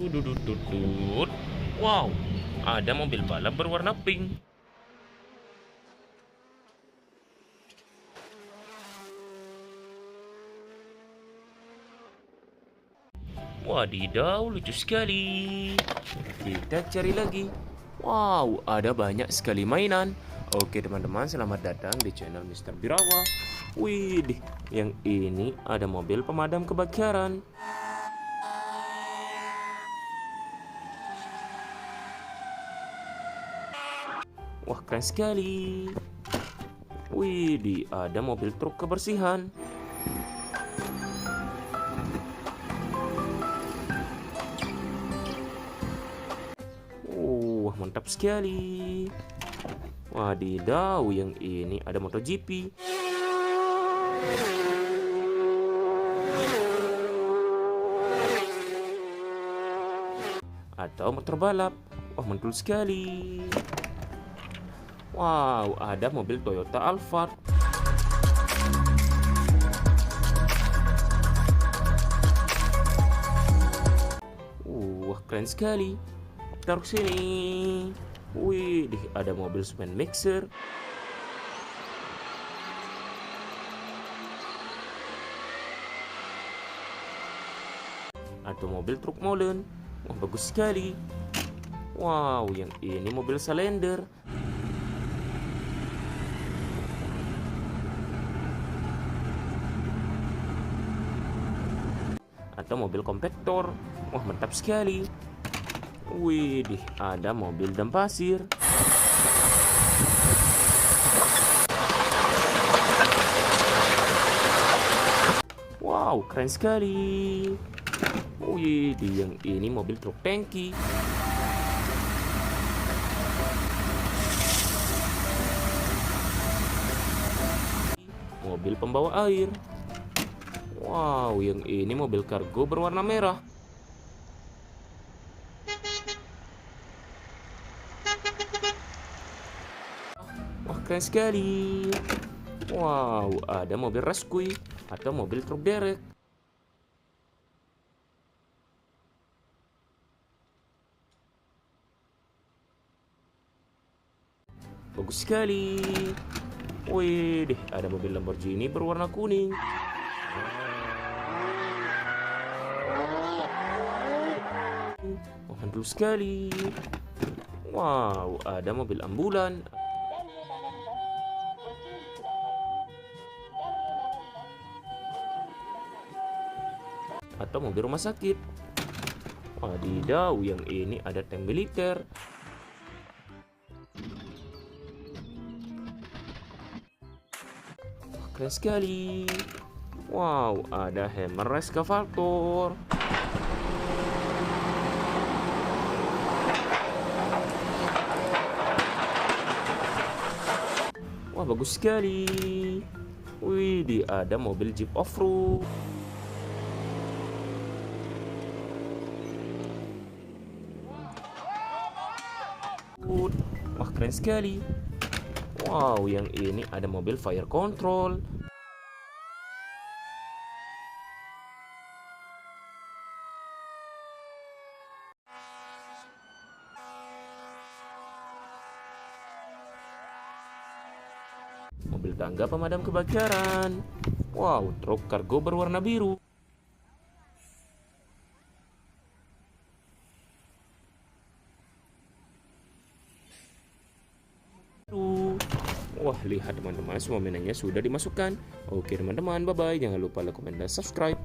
Tududududud. Wow, ada mobil balap berwarna pink. Wadidaw, lucu sekali. Kita cari lagi. Wow, ada banyak sekali mainan. Oke teman-teman, selamat datang di channel Mr. Birawa. Wih, yang ini ada mobil pemadam kebakaran. Wah, keren sekali. Wih, ada mobil truk kebersihan. Wah, mantap sekali. Wadidaw, yang ini ada MotoGP. Atau motor balap. Wah, mantul sekali. Wow, ada mobil Toyota Alphard. Wah, keren sekali. Taruh sini. Wih, ada mobil semen mixer. Atau mobil truk molen. Wah, bagus sekali. Wow, yang ini mobil Salender. Atau mobil kompaktor. Wah, mantap sekali. Wih, ada mobil dam pasir. Wow, keren sekali. Wih, yang ini mobil truk tangki. Mobil pembawa air. Wow, yang ini mobil kargo berwarna merah. Wah, keren sekali. Wow, ada mobil rescue atau mobil truk derek. Bagus sekali. Wih, ada mobil Lamborghini berwarna kuning. Mantul sekali. Wow, ada mobil ambulan. Atau mobil rumah sakit. Wadidaw, yang ini ada tank militer. Keren sekali. Wow, ada hammer excavator. Wah, bagus sekali. Wih, ada mobil Jeep off-road. Wah, keren sekali. Wow, yang ini ada mobil fire control. Mobil tangga pemadam kebakaran. Wow, truk kargo berwarna biru. Wah, lihat teman-teman, semua mainannya sudah dimasukkan. Oke teman-teman, bye-bye. Jangan lupa like, komen, dan subscribe.